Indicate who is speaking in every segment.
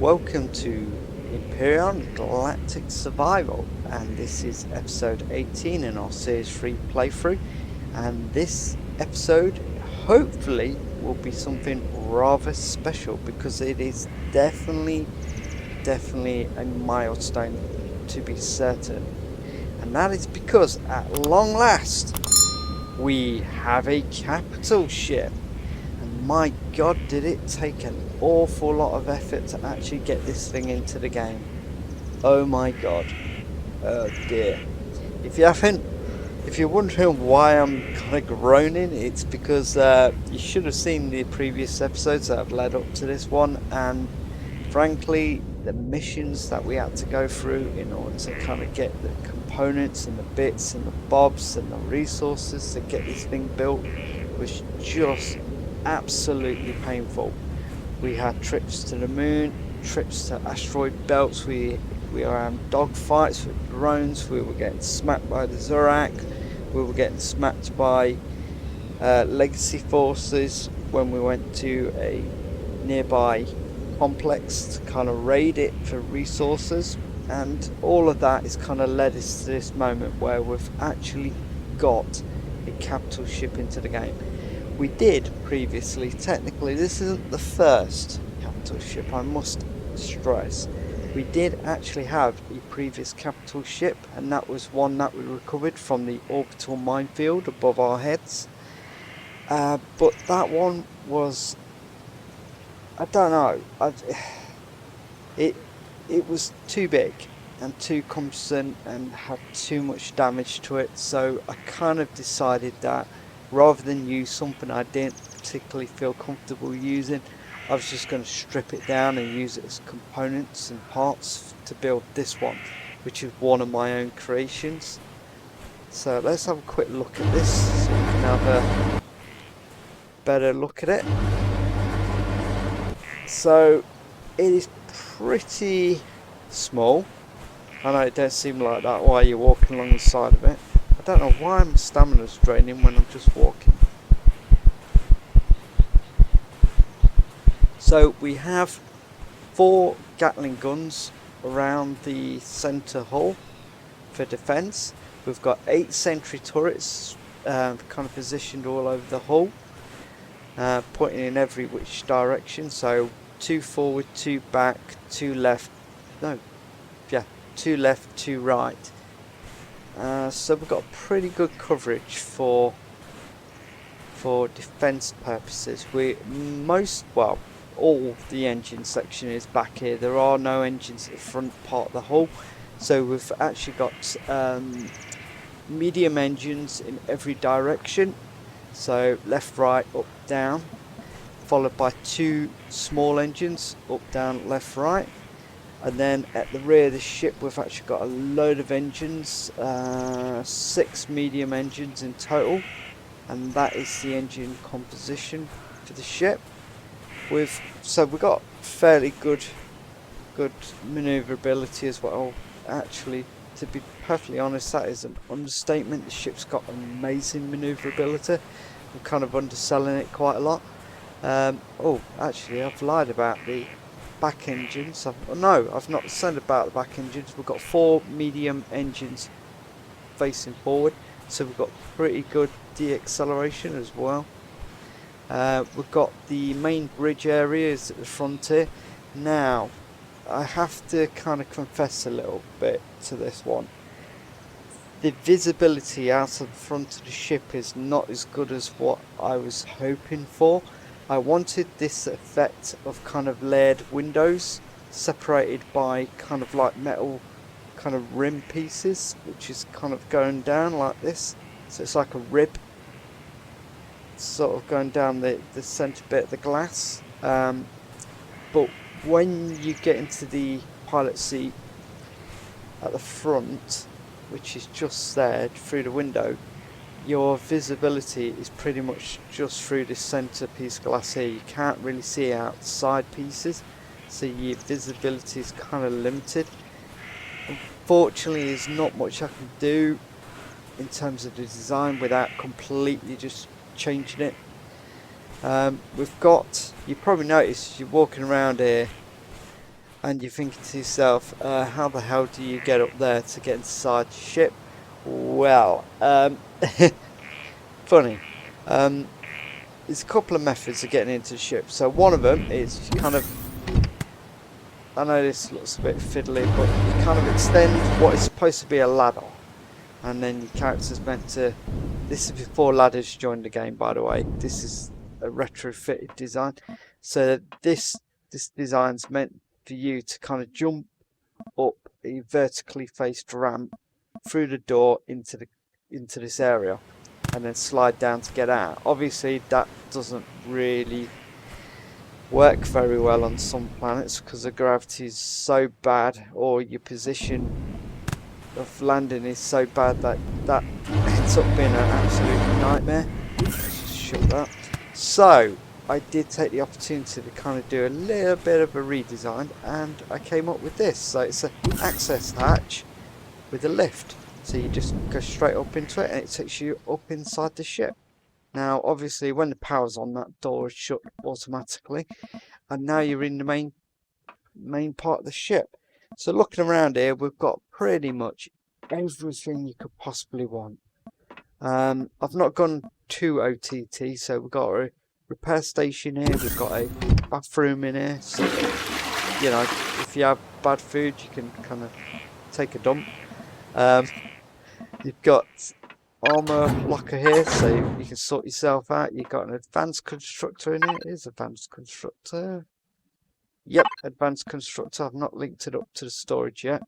Speaker 1: welcome to Empyrion Galactic Survival, and this is episode 18 in our series 3 playthrough, and this episode hopefully will be something rather special because it is definitely a milestone to be certain, and that is because at long last we have a capital ship. My god, did it take an awful lot of effort to actually get this thing into the game. Oh my god. Oh dear. If you're wondering why I'm kind of groaning, it's because you should have seen the previous episodes that have led up to this one, and frankly the missions that we had to go through in order to kind of get the components and the bits and the bobs and the resources to get this thing built was just absolutely painful. We had trips to the moon, trips to asteroid belts, we were having dogfights with drones, we were getting smacked by the Zirax, we were getting smacked by legacy forces when we went to a nearby complex to kind of raid it for resources, and all of that has kind of led us to this moment where we've actually got a capital ship into the game. We did previously, technically this isn't the first capital ship, I must stress. We did actually have a previous capital ship, and that was one that we recovered from the orbital minefield above our heads. But that one was, I don't know, it was too big and too cumbersome and had too much damage to it, so I kind of decided that rather than use something I didn't particularly feel comfortable using, I was just going to strip it down and use it as components and parts to build this one, which is one of my own creations. So let's have a quick look at this so we can have a better look at it. So it is pretty small. I know it don't seem like that while you're walking along the side of it. I don't know why my stamina's draining when I'm just walking. So we have 4 Gatling guns around the centre hull for defence. We've got 8 sentry turrets kind of positioned all over the hull, pointing in every which direction. So 2 forward, 2 back, 2 left, 2 left, 2 right. So we've got pretty good coverage for defence purposes. All the engine section is back here. There are no engines at the front part of the hull, so we've actually got medium engines in every direction, so left, right, up, down, followed by 2 small engines, up, down, left, right. And then at the rear of the ship we've actually got a load of engines, 6 medium engines in total, and that is the engine composition for the ship. We've got fairly good manoeuvrability as well. Actually, to be perfectly honest, that is an understatement. The ship's got amazing manoeuvrability. I'm kind of underselling it quite a lot. Actually I've lied about the back engines. I've not said about the back engines. We've got 4 medium engines facing forward, so we've got pretty good deacceleration as well. We've got the main bridge areas at the front here. Now I have to kind of confess a little bit to this one. The visibility out of the front of the ship is not as good as what I was hoping for. I wanted this effect of kind of layered windows separated by kind of like metal kind of rim pieces, which is kind of going down like this. So it's like a rib sort of going down the centre bit of the glass. But when you get into the pilot seat at the front, which is just there through the window, your visibility is pretty much just through this centre piece of glass here. You can't really see out side pieces, so your visibility is kind of limited. Unfortunately, there's not much I can do in terms of the design without completely just changing it. We've got, you probably noticed you're walking around here, and you're thinking to yourself, how the hell do you get up there to get inside the ship? Well, funny. There's a couple of methods of getting into the ship. So one of them is kind of, I know this looks a bit fiddly, but you kind of extend what is supposed to be a ladder, and then your character's meant to, this is before ladders joined the game, by the way. This is a retrofitted design. So this design's meant for you to kind of jump up a vertically faced ramp through the door into this area, and then slide down to get out. Obviously that doesn't really work very well on some planets because the gravity is so bad, or your position of landing is so bad that ends up being an absolute nightmare. Just shut that. So I did take the opportunity to kind of do a little bit of a redesign, and I came up with this. So it's an access hatch with a lift, so you just go straight up into it and it takes you up inside the ship. Now obviously when the power's on, that door is shut automatically, and now you're in the main part of the ship. So looking around here, we've got pretty much everything you could possibly want. I've not gone too OTT, so we've got a repair station here, we've got a bathroom in here, so you know, if you have bad food you can kind of take a dump. You've got armor locker here, so you can sort yourself out. You've got an advanced constructor in here. Here's advanced constructor. Yep, advanced constructor. I've not linked it up to the storage yet.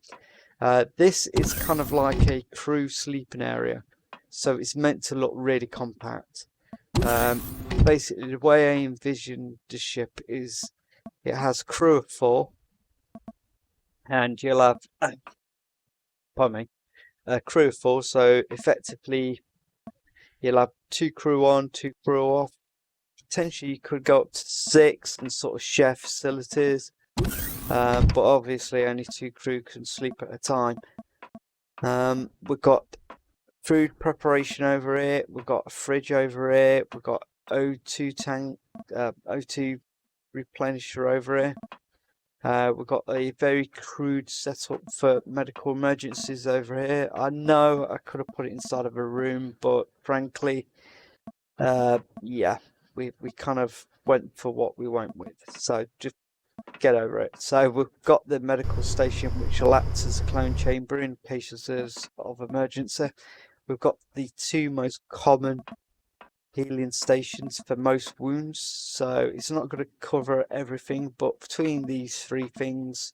Speaker 1: This is kind of like a crew sleeping area, so it's meant to look really compact. Basically the way I envision the ship is it has a crew of 4, and you'll have pardon me, a crew of 4, so effectively you'll have 2 crew on, 2 crew off. Potentially you could go up to 6 and sort of share facilities, but obviously only 2 crew can sleep at a time. We've got food preparation over here, we've got a fridge over here, we've got O2 tank, O2 replenisher over here. We've got a very crude setup for medical emergencies over here. I know I could have put it inside of a room, but frankly, yeah, we kind of went for what we went with. So just get over it. So we've got the medical station, which will act as a clone chamber in cases of emergency. We've got the 2 most common healing stations for most wounds, so it's not going to cover everything, but between these 3 things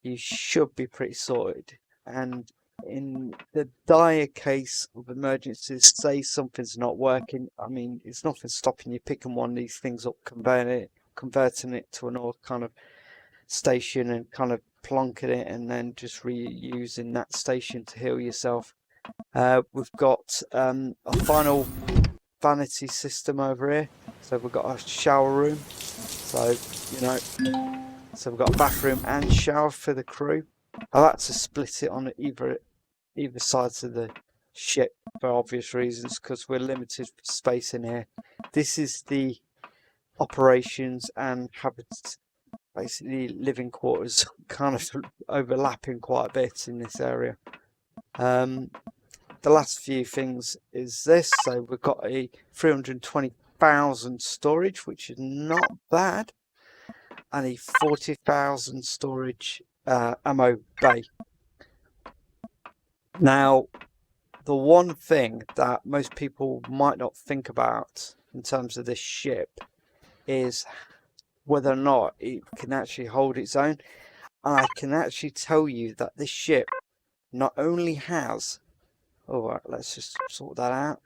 Speaker 1: you should be pretty sorted. And in the dire case of emergencies, say something's not working, I mean, it's nothing stopping you picking one of these things up, converting it to another kind of station and kind of plonking it, and then just reusing that station to heal yourself. We've got a final vanity system over here, so we've got a shower room, so you know, so we've got a bathroom and shower for the crew. I like to split it on either sides of the ship for obvious reasons, because we're limited for space in here. This is the operations and basically living quarters, kind of overlapping quite a bit in this area. The last few things is this, so we've got a 320,000 storage, which is not bad, and a 40,000 storage ammo bay. Now, the one thing that most people might not think about in terms of this ship is whether or not it can actually hold its own. And I can actually tell you that this ship not only has, alright, let's just sort that out.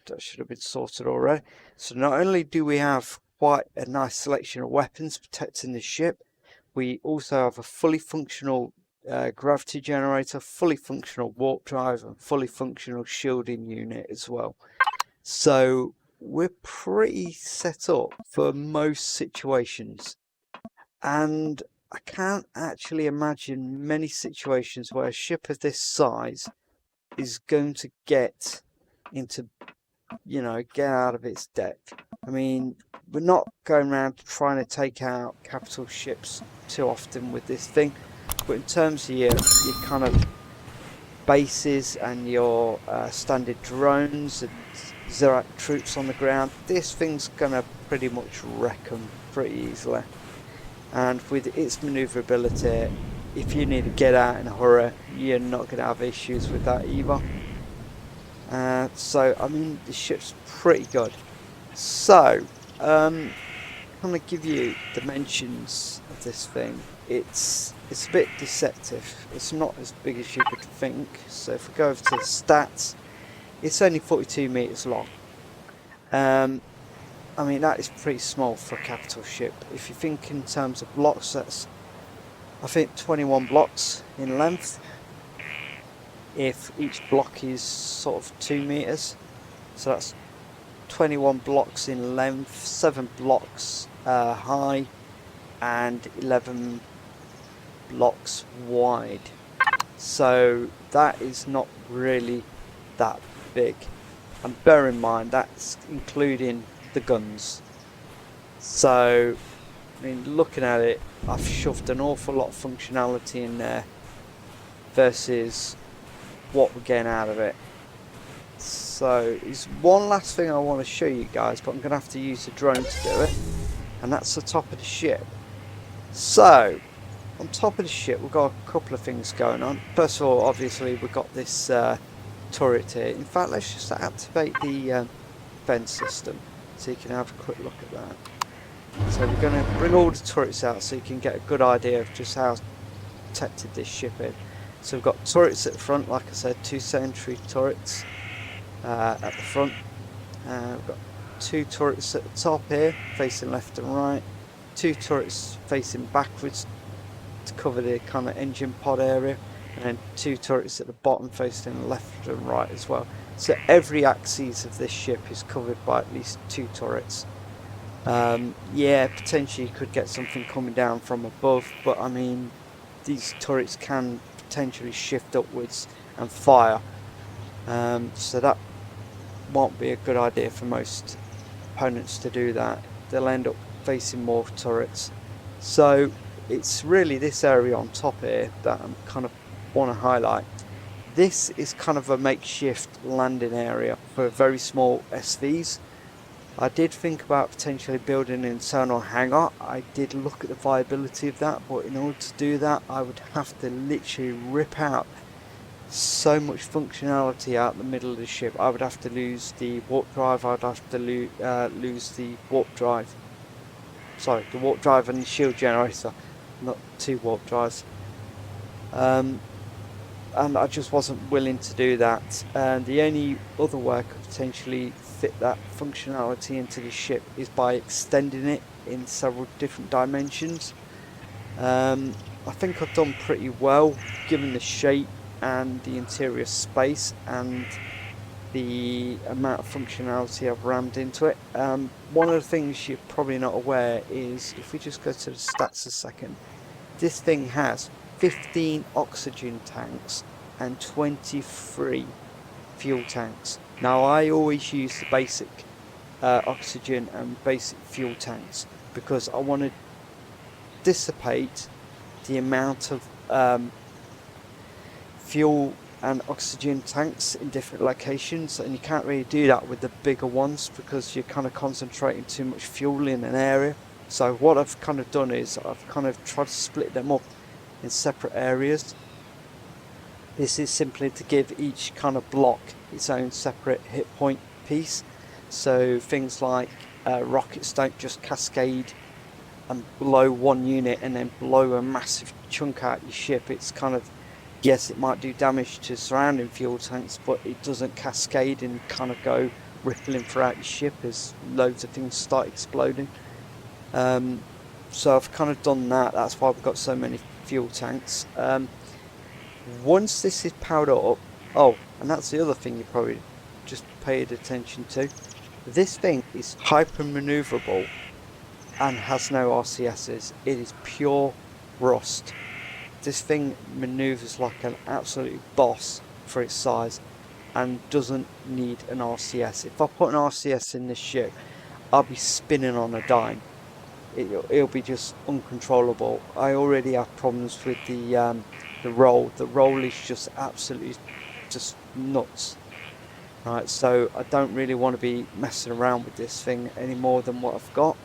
Speaker 1: That should have been sorted already. So not only do we have quite a nice selection of weapons protecting the ship, we also have a fully functional gravity generator, fully functional warp drive, and fully functional shielding unit as well. So we're pretty set up for most situations, and I can't actually imagine many situations where a ship of this size is going to get into, you know, get out of its deck. I mean, we're not going around trying to take out capital ships too often with this thing, but in terms of your kind of bases and your standard drones and Zirax troops on the ground, this thing's gonna pretty much wreck them pretty easily. And with its maneuverability, if you need to get out in a hurry, you're not going to have issues with that either. So I mean, the ship's pretty good. So I'm going to give you dimensions of this thing. It's a bit deceptive. It's not as big as you would think. So if we go over to the stats, it's only 42 meters long. I mean, that is pretty small for a capital ship. If you think in terms of blocks, that's, I think, 21 blocks in length. If each block is sort of 2 meters, so that's 21 blocks in length, 7 blocks high, and 11 blocks wide. So that is not really that big. And bear in mind, that's including the guns. So I mean, looking at it, I've shoved an awful lot of functionality in there versus what we're getting out of it. So there's one last thing I want to show you guys, but I'm going to have to use a drone to do it, and that's the top of the ship. So on top of the ship, we've got a couple of things going on. First of all, obviously we've got this turret here. In fact, let's just activate the vent system so you can have a quick look at that. So we're going to bring all the turrets out so you can get a good idea of just how protected this ship is. So we've got turrets at the front, like I said, 2 sentry turrets at the front. We've got 2 turrets at the top here, facing left and right. 2 turrets facing backwards to cover the kind of engine pod area. And then 2 turrets at the bottom facing left and right as well. So every axis of this ship is covered by at least 2 turrets. Yeah, potentially you could get something coming down from above, but I mean, these turrets can potentially shift upwards and fire. So that won't be a good idea for most opponents to do that. They'll end up facing more turrets. So it's really this area on top here that I'm kind of want to highlight. This is kind of a makeshift landing area for very small SVs. I did think about potentially building an internal hangar. I did look at the viability of that, but in order to do that, I would have to literally rip out so much functionality out the middle of the ship. I would have to lose the warp drive. I'd have to lose the warp drive. Sorry, the warp drive and the shield generator, not 2 warp drives. And I just wasn't willing to do that. And the only other way I could potentially fit that functionality into the ship is by extending it in several different dimensions. I think I've done pretty well given the shape and the interior space and the amount of functionality I've rammed into it. One of the things you're probably not aware is, if we just go to the stats a second, this thing has 15 oxygen tanks and 23 fuel tanks. Now I always use the basic oxygen and basic fuel tanks because I want to dissipate the amount of fuel and oxygen tanks in different locations, and you can't really do that with the bigger ones because you're kind of concentrating too much fuel in an area. So what I've kind of done is I've kind of tried to split them up in separate areas. This is simply to give each kind of block its own separate hit point piece, so things like rockets don't just cascade and blow one unit and then blow a massive chunk out your ship. It's kind of, yes, it might do damage to surrounding fuel tanks, but it doesn't cascade and kind of go rippling throughout your ship as loads of things start exploding. So I've kind of done that. That's why we've got so many fuel tanks. Once this is powered up, oh, and that's the other thing you probably just paid attention to. This thing is hyper maneuverable and has no RCSs. It is pure rust. This thing maneuvers like an absolute boss for its size and doesn't need an RCS. If I put an RCS in this ship, I'll be spinning on a dime. It'll be just uncontrollable. I already have problems with the roll. The roll is just absolutely just nuts. Right, so I don't really want to be messing around with this thing any more than what I've got.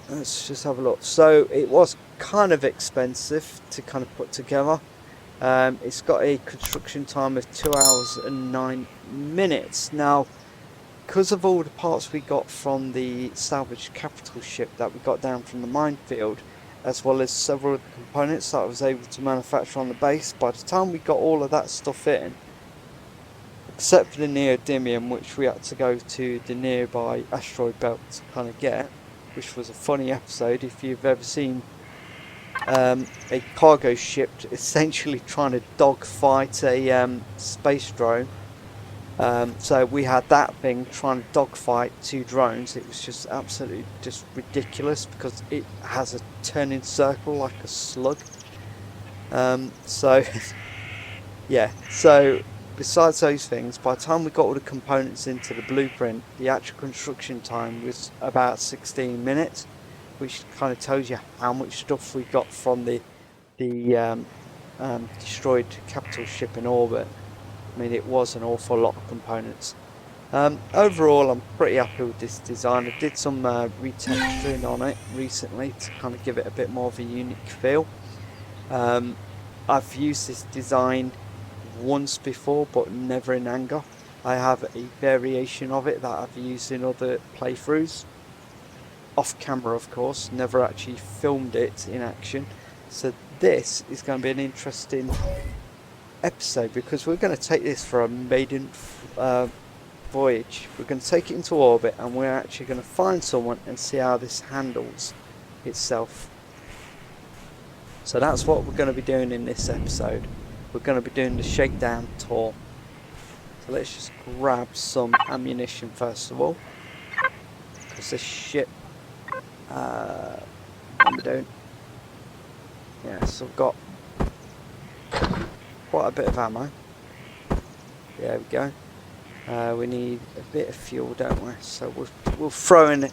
Speaker 1: Let's just have a look. So it was kind of expensive to kind of put together. It's got a construction time of 2 hours and 9 minutes. Now, because of all the parts we got from the salvaged capital ship that we got down from the minefield, as well as several of the components that I was able to manufacture on the base, by the time we got all of that stuff in, except for the neodymium, which we had to go to the nearby asteroid belt to kind of get, which was a funny episode if you've ever seen a cargo ship essentially trying to dogfight a space drone. So we had that thing trying to dogfight 2 drones. It was just absolutely just ridiculous because it has a turning circle like a slug. So yeah, so besides those things, by the time we got all the components into the blueprint, the actual construction time was about 16 minutes, which kind of tells you how much stuff we got from the destroyed capital ship in orbit. I mean, it was an awful lot of components. Overall, I'm pretty happy with this design. I did some retexturing on it recently to kind of give it a bit more of a unique feel. I've used this design once before, but never in anger. I have a variation of it that I've used in other playthroughs. Off camera, of course, never actually filmed it in action. So this is going to be an interesting episode because we're going to take this for a maiden voyage. We're going to take it into orbit and we're actually going to find someone and see how this handles itself. So that's what we're going to be doing in this episode. We're going to be doing the shakedown tour. So let's just grab some ammunition first of all, because this ship we don't. Yeah, so I've got quite a bit of ammo. There we go. We need a bit of fuel, don't we? So we'll throw in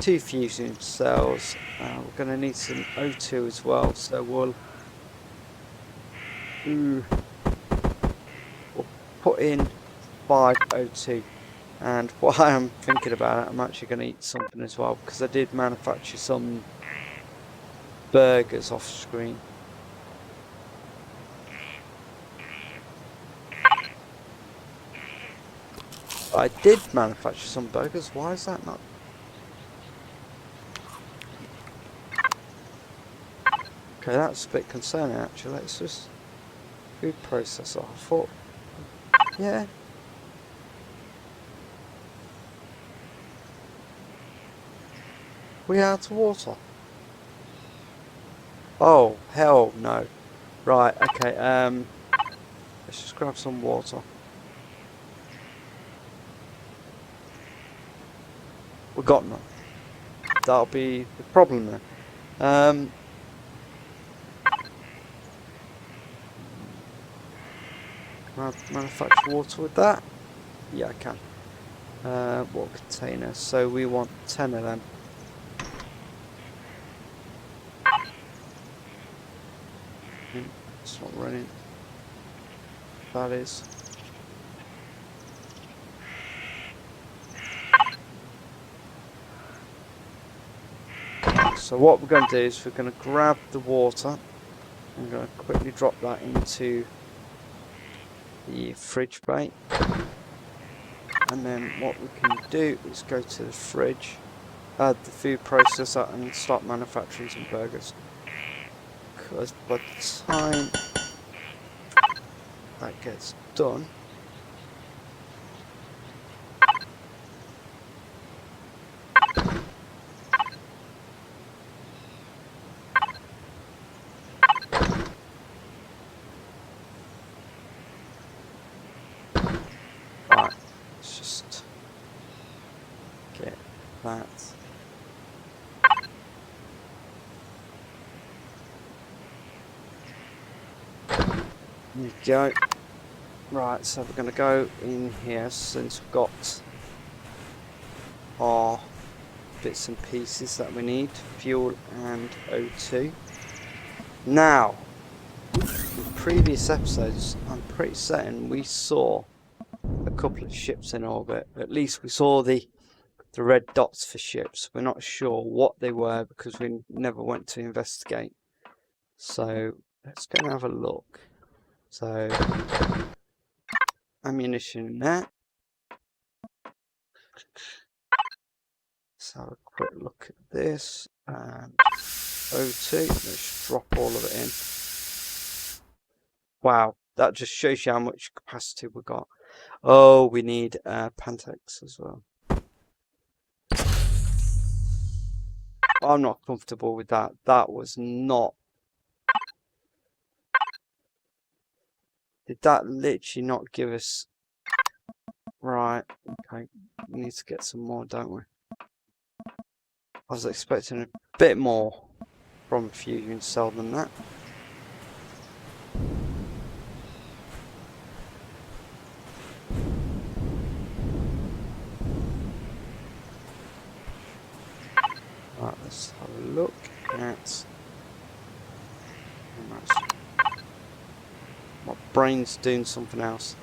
Speaker 1: 2 fusion cells. We're going to need some O2 as well. So we'll put in 5 O2. And while I'm thinking about it, I'm actually going to eat something as well, because I did manufacture some burgers off screen. I did manufacture some burgers. Why is that not? Okay, that's a bit concerning actually. Let's just food processor. I thought, yeah. We out of water. Oh hell no. Right, okay, let's just grab some water. We got none. That'll be the problem then. Can I manufacture water with that? Yeah, I can. Water container. So we want 10 of them. It's not running. That is. So what we're going to do is we're going to grab the water. I'm going to quickly drop that into the fridge bay. And then what we can do is go to the fridge, add the food processor and start manufacturing some burgers. Because by the time that gets done, right, let's just get that. There we go. Right, so we're going to go in here since we've got our bits and pieces that we need, fuel and O2. Now, in previous episodes, I'm pretty certain we saw a couple of ships in orbit. At least we saw the red dots for ships. We're not sure what they were because we never went to investigate. So let's go and have a look. So ammunition in there. Let's have a quick look at this. And O2. Let's drop all of it in. Wow, that just shows you how much capacity we got. Oh, we need Pantex as well. I'm not comfortable with that. That was not. Did that literally not give us? Right. Okay. We need to get some more, don't we? I was expecting a bit more from Fusion Cell than that. Right, let's have a look at. My brain's doing something else.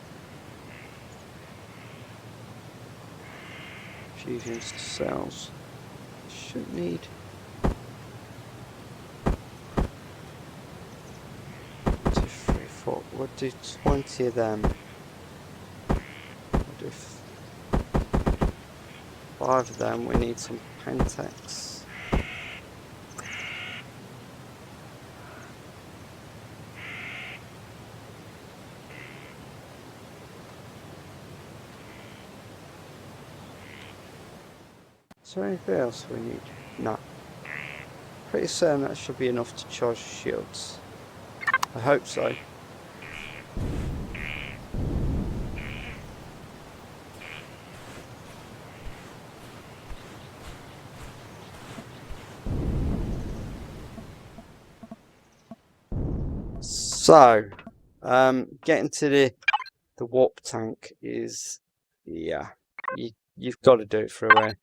Speaker 1: Fusion cells. Shouldn't need. 2, 3, 4. We'll do 20 of them. We'll do 5 of them. We need some Pentax. Is there anything else we need? No. Pretty certain that should be enough to charge shields. I hope so. So, getting to the warp tank is, yeah, you've got to do it through here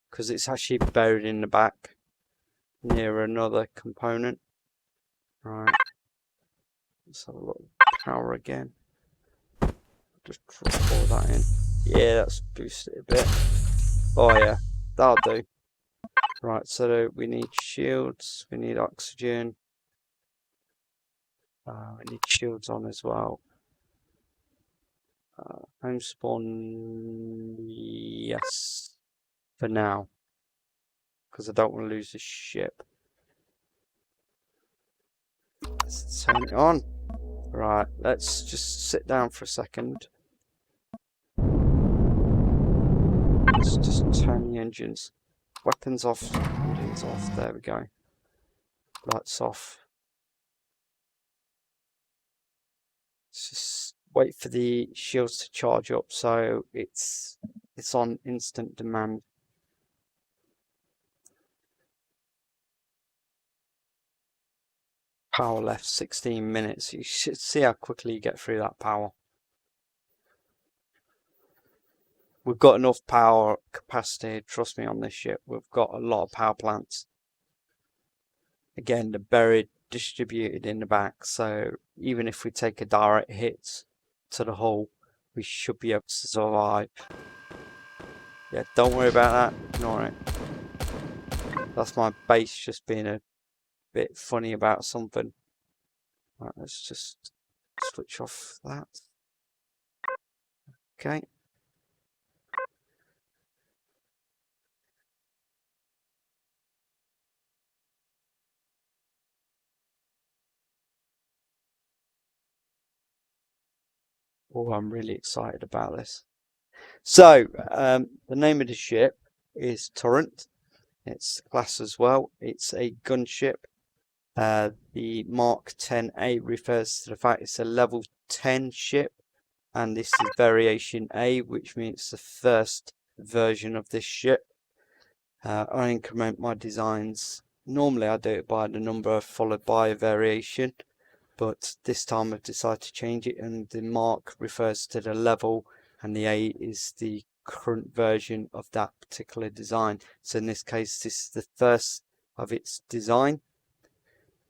Speaker 1: because it's actually buried in the back near another component. Right, let's have a look. Power again. Just drop all that in. Yeah, that's boosted it a bit. Oh yeah, that'll do. Right, so we need shields, we need oxygen. We need shields on as well. Home spawn, yes, for now, because I don't want to lose the ship. Let's turn it on. Right, let's just sit down for a second. Let's just turn the engines. Weapons off, engines off, there we go. Lights off. Let's just wait for the shields to charge up so it's on instant demand. Power left 16 minutes. You should see how quickly you get through that power. We've got enough power capacity, trust me, on this ship. We've got a lot of power plants. Again, they're buried, distributed in the back, so even if we take a direct hit to the hull, we should be able to survive. Yeah, don't worry about that, ignore it. That's my base just being a bit funny about something. Right, let's just switch off that. Okay. Oh, I'm really excited about this. So, the name of the ship is Torrent. It's class as well. It's a gunship. The Mark 10A refers to the fact it's a level 10 ship, and this is variation A, which means the first version of this ship. I increment my designs. Normally I do it by the number followed by a variation. but this time I've decided to change it, and the mark refers to the level and the A is the current version of that particular design. So in this case, this is the first of its design.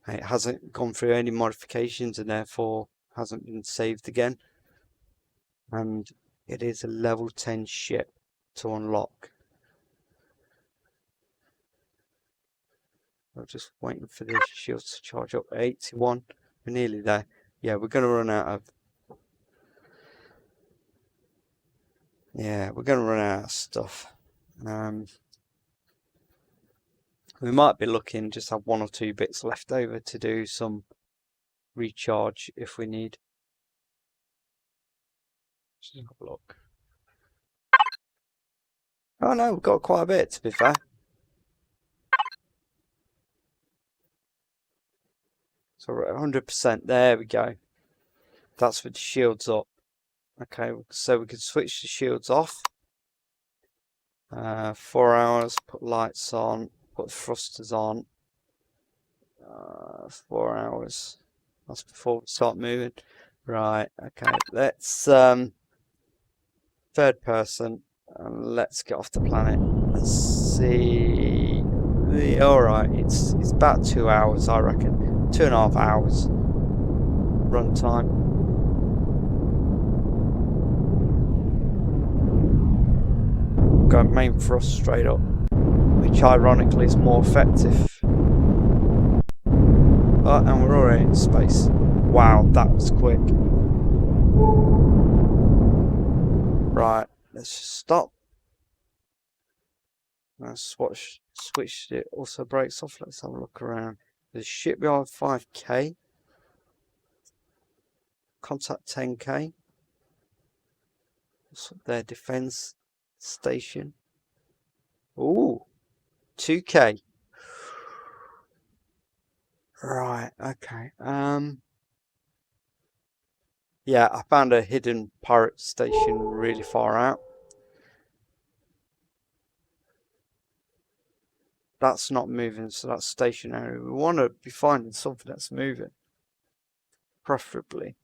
Speaker 1: It hasn't gone through any modifications and therefore hasn't been saved again, and it is a level 10 ship to unlock. I'm just waiting for the shields to charge up. 81, we're nearly there. Yeah, we're going to run out of stuff. We might be looking just have 1 or 2 bits left over to do some recharge if we need. Just have a look. Oh no, we've got quite a bit, to be fair. So we're at 100%. There we go. That's with the shields up. Okay, so we can switch the shields off. 4 hours, put lights on, put thrusters on. 4 hours. That's before we start moving. Right, okay, let's third person and let's get off the planet. Let's see. Alright, it's about 2 hours, I reckon. 2.5 hours run time. Go main thrust straight up, which ironically is more effective. Oh, and we're already in space. Wow, that was quick. Right, let's just stop. Let's switch it. Also brakes off. Let's have a look around. There's shipyard 5k. Contact 10k. What's up there? Defense station. Ooh, 2k. Right, okay. Yeah, I found a hidden pirate station really far out. That's not moving, so that's stationary. We want to be finding something that's moving, preferably.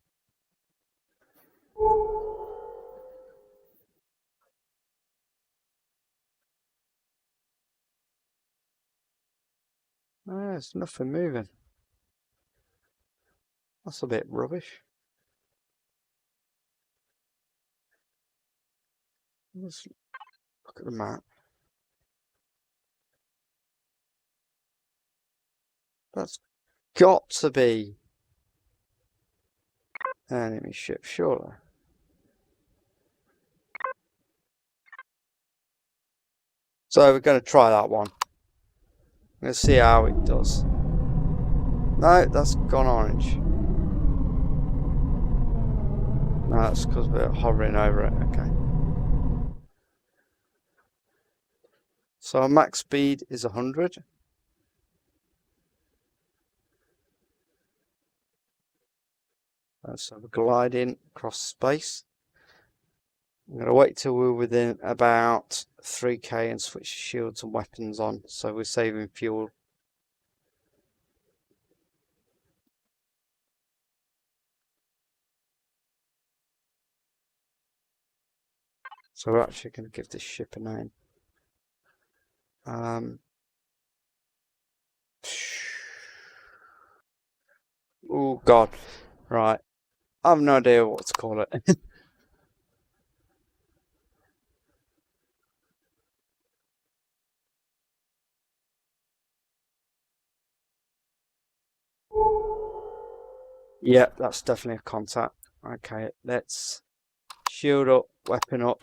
Speaker 1: There's nothing moving. That's a bit rubbish. Let's look at the map. That's got to be an enemy ship, surely. So we're going to try that one. Let's see how it does. No, that's gone orange. No, that's because we're hovering over it. Okay. So our max speed is 100. So we're gliding across space. I'm going to wait till we're within about 3k and switch shields and weapons on, so we're saving fuel. So we're actually going to give this ship a name. Oh god, right. I have no idea what to call it. Yeah, that's definitely a contact. Okay, let's shield up, weapon up.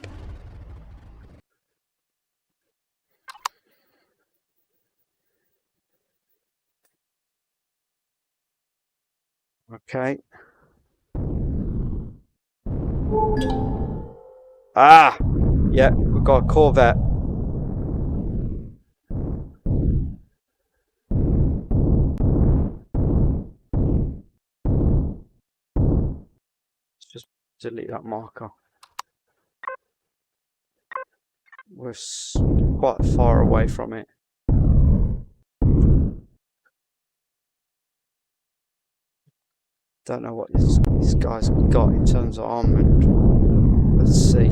Speaker 1: Okay. Ah! Yeah, we've got a Corvette. Let's just delete that marker. We're quite far away from it. Don't know what this guy's got in terms of armament. Let's see.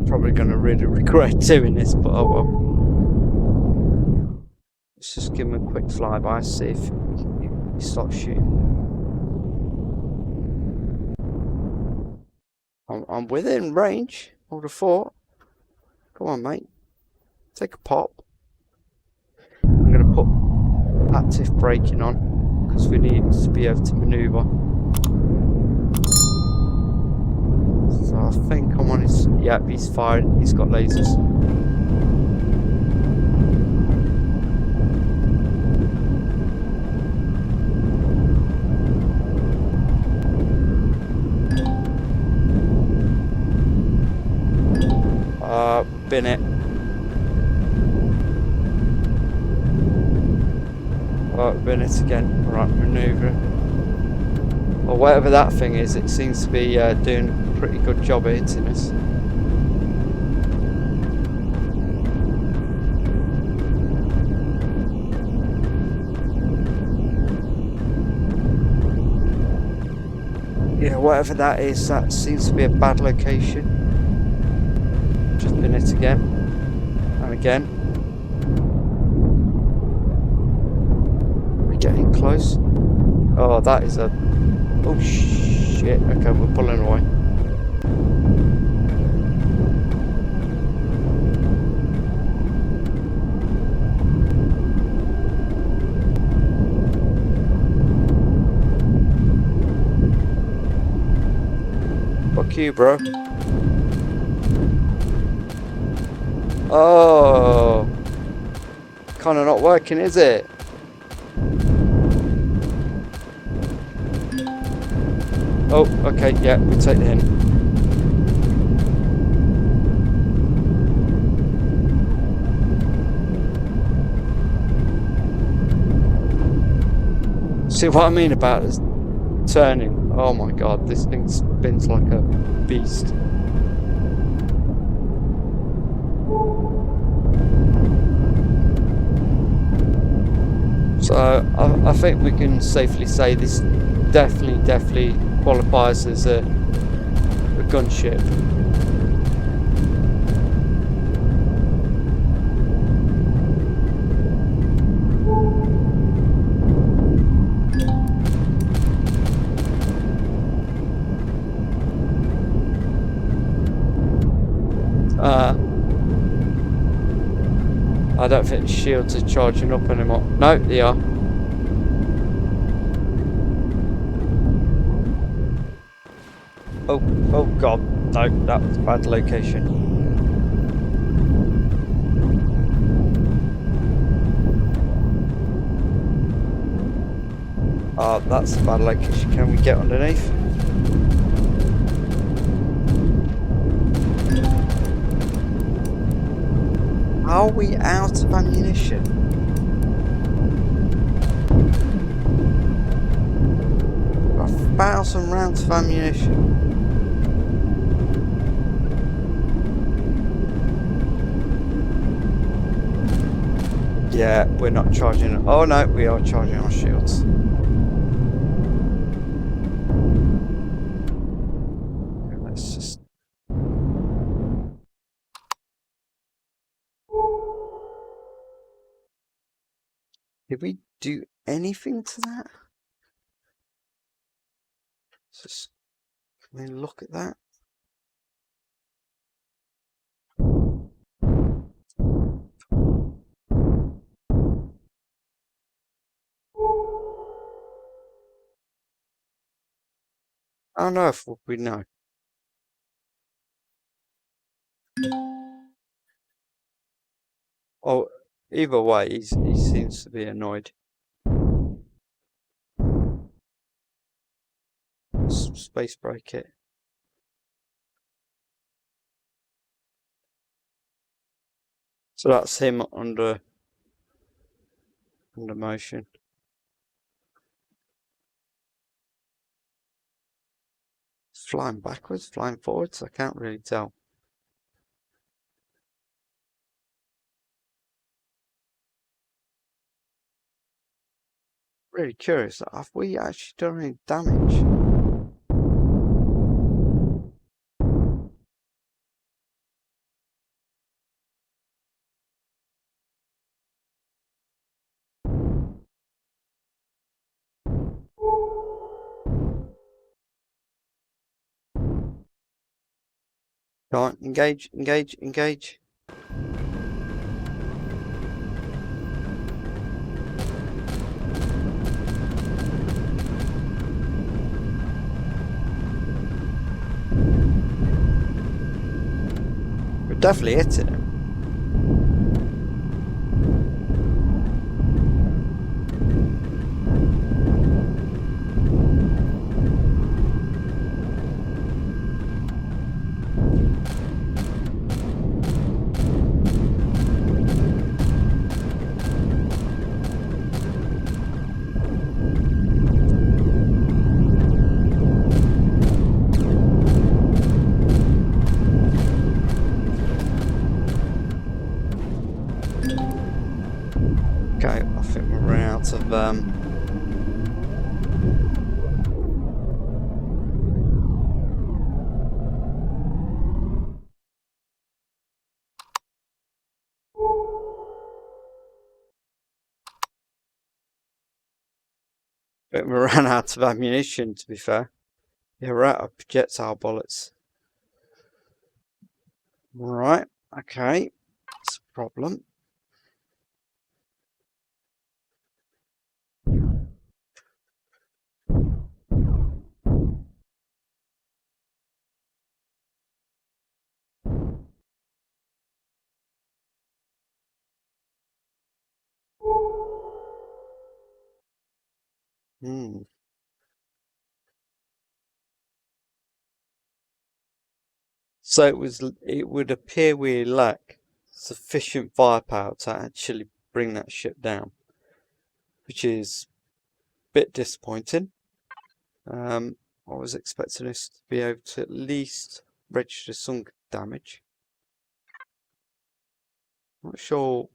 Speaker 1: Probably going to really regret doing this, but oh well. Let's just give him a quick flyby, see if he starts shooting. I'm within range. I would have thought. Come on, mate. Take a pop. I'm going to put active braking on because we need to be able to manoeuvre. So I think I'm on his. Yeah, he's firing. He's got lasers. Bin it. Bin it again. Right, manoeuvre. Or whatever that thing is, it seems to be doing a pretty good job of hitting us. Yeah, whatever that is, that seems to be a bad location. Just bin it again. And again. We're getting close. Oh, that is a... Oh, shit. Okay, we're pulling away. Fuck you, bro. Oh. Kind of not working, is it? Oh, okay, yeah, we take the hint. See what I mean about this turning? Oh my god, this thing spins like a beast. So I think we can safely say this definitely qualifies as a gunship. I don't think the shields are charging up anymore. No, they are. Oh god, no, that was a bad location. That's a bad location. Can we get underneath? Are we out of ammunition? Got 1,000 rounds of ammunition. Yeah, we're not charging. Oh no, we are charging our shields. Let's just. Did we do anything to that? Just, can we look at that? I don't know if we know. Oh, either way, he seems to be annoyed. Space break it. So that's him under motion. Flying backwards, flying forwards, I can't really tell. really curious. Have we actually done any damage? Come on, engage, engage, engage. We're definitely hitting him. Okay, I think we're running out of but we ran out of ammunition, to be fair. Yeah, we're out of projectile bullets. Right, okay. That's a problem. Hmm. So it would appear we lack sufficient firepower to actually bring that ship down, which is a bit disappointing. I was expecting us to be able to at least register some damage. Not sure.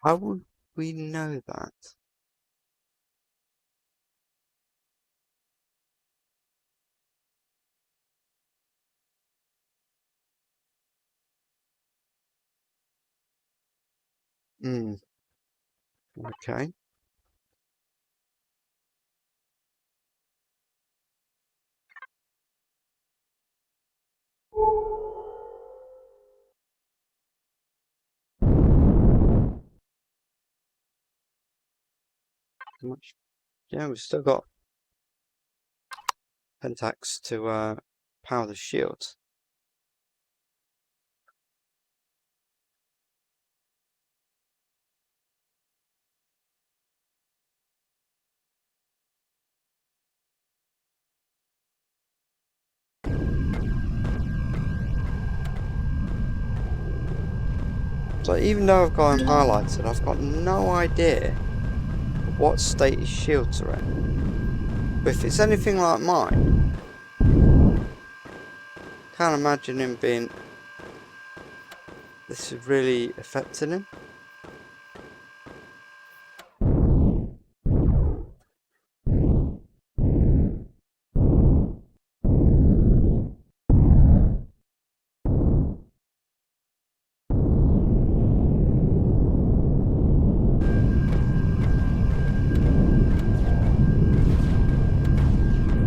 Speaker 1: How would we know that? Hmm. Okay. Much. Yeah, we've still got Pentax to power the shield. So even though I've got them highlighted, I've got no idea what state his shields are in. But if it's anything like mine, can't imagine him being. This is really affecting him.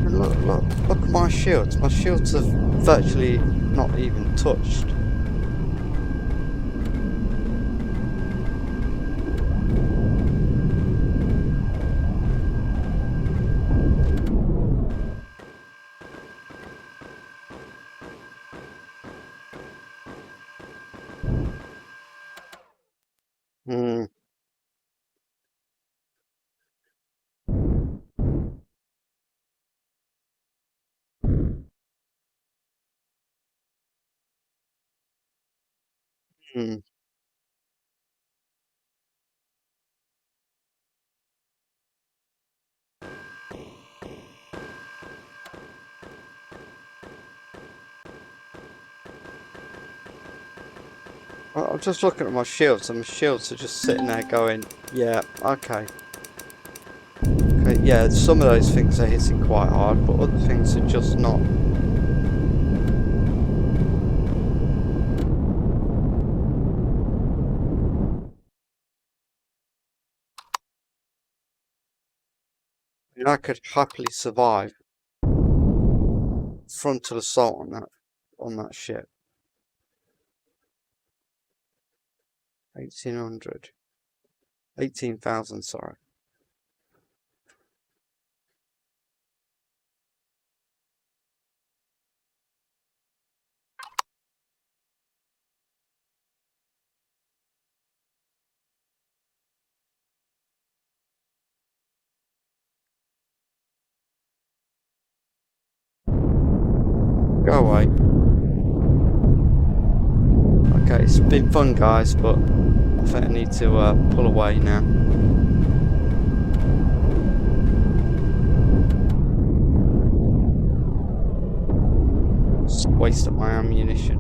Speaker 1: And look at my shields. My shields are virtually not even touched. Hmm. Hmm. I'm just looking at my shields, and my shields are just sitting there going, yeah, okay. Okay, yeah, some of those things are hitting quite hard, but other things are just not. I could happily survive frontal assault on that ship. 1800. 18,000, sorry. Go away. Okay, it's been fun, guys, but I think I need to pull away now. Just waste up my ammunition.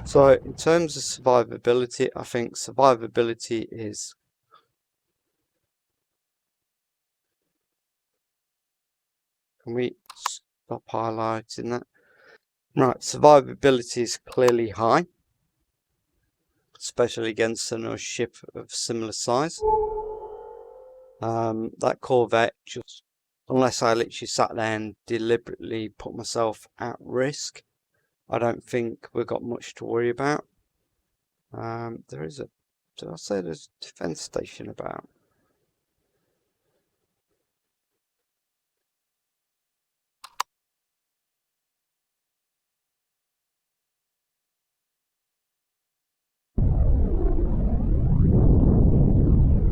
Speaker 1: So, in terms of survivability, I think survivability is... Can we stop highlighting that? Right, survivability is clearly high, especially against another ship of similar size. That Corvette, just unless I literally sat there and deliberately put myself at risk, I don't think we've got much to worry about. There is a... Did I say there's a defense station about?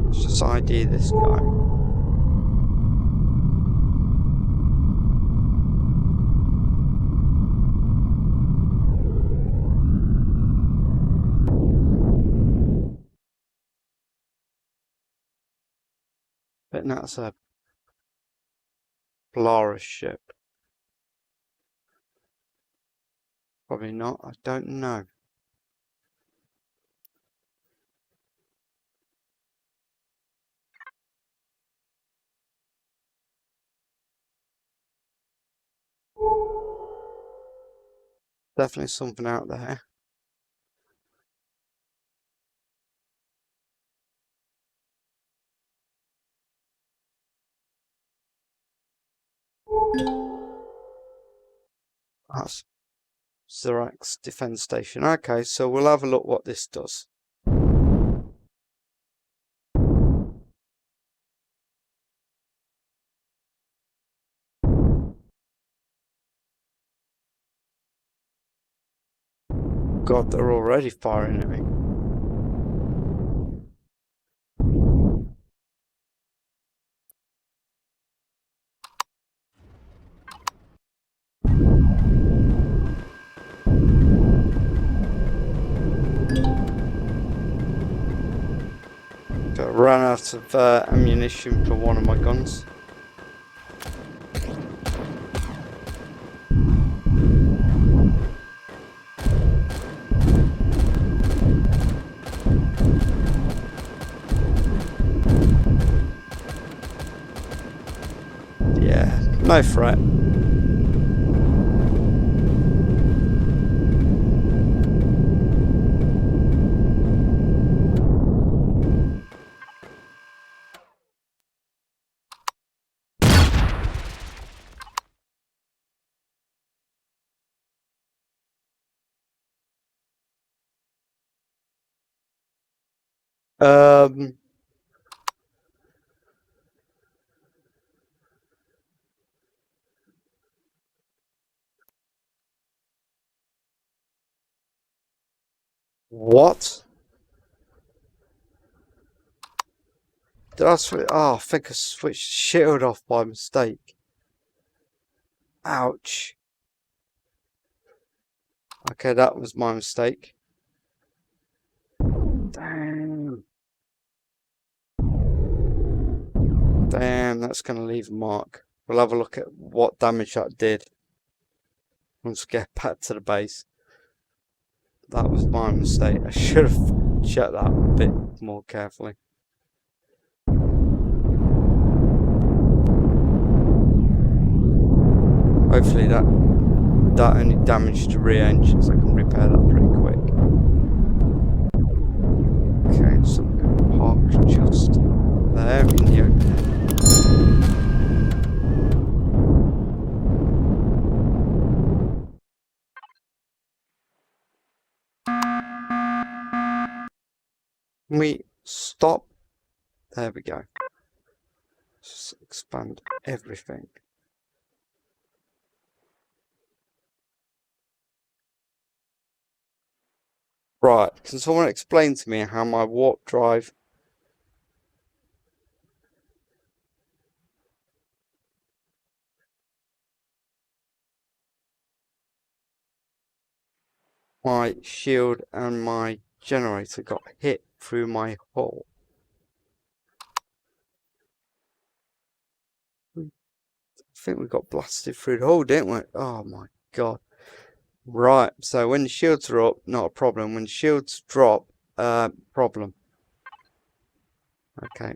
Speaker 1: Let's just ID this guy. I think that's a Polaris ship. Probably not, I don't know. Definitely something out there. That's Zirax defense station. Okay, so we'll have a look what this does. God, they're already firing at me. I ran out of ammunition for one of my guns. Yeah, no threat. What? Did I switch? Oh, I think I switched shield off by mistake. Ouch. Okay, that was my mistake. Damn. Damn, that's going to leave a mark. We'll have a look at what damage that did once we get back to the base. That was my mistake. I should have checked that a bit more carefully. Hopefully that only damaged the rear engine, so I can repair that pretty quick. Okay, so I'm going to park just there in the open. We stop. There we go. Just expand everything. Right, can someone explain to me how my warp drive my shield and my generator got hit through my hull? I think we got blasted through the hull, didn't we? Oh my god. Right, so when the shields are up, not a problem. When the shields drop, problem. Okay.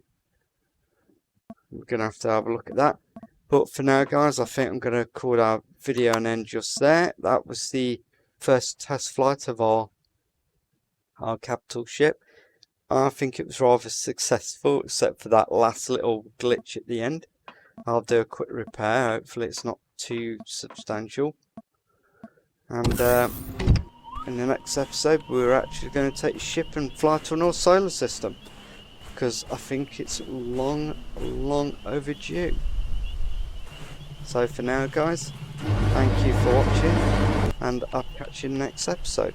Speaker 1: We're going to have a look at that. But for now, guys, I think I'm going to call our video and end just there. That was the first test flight of our capital ship. I think it was rather successful, except for that last little glitch at the end. I'll do a quick repair. Hopefully it's not too substantial. And in the next episode, we're actually going to take the ship and fly to another solar system, because I think it's long overdue. So for now, guys, thank you for watching, and I'll catch you in the next episode.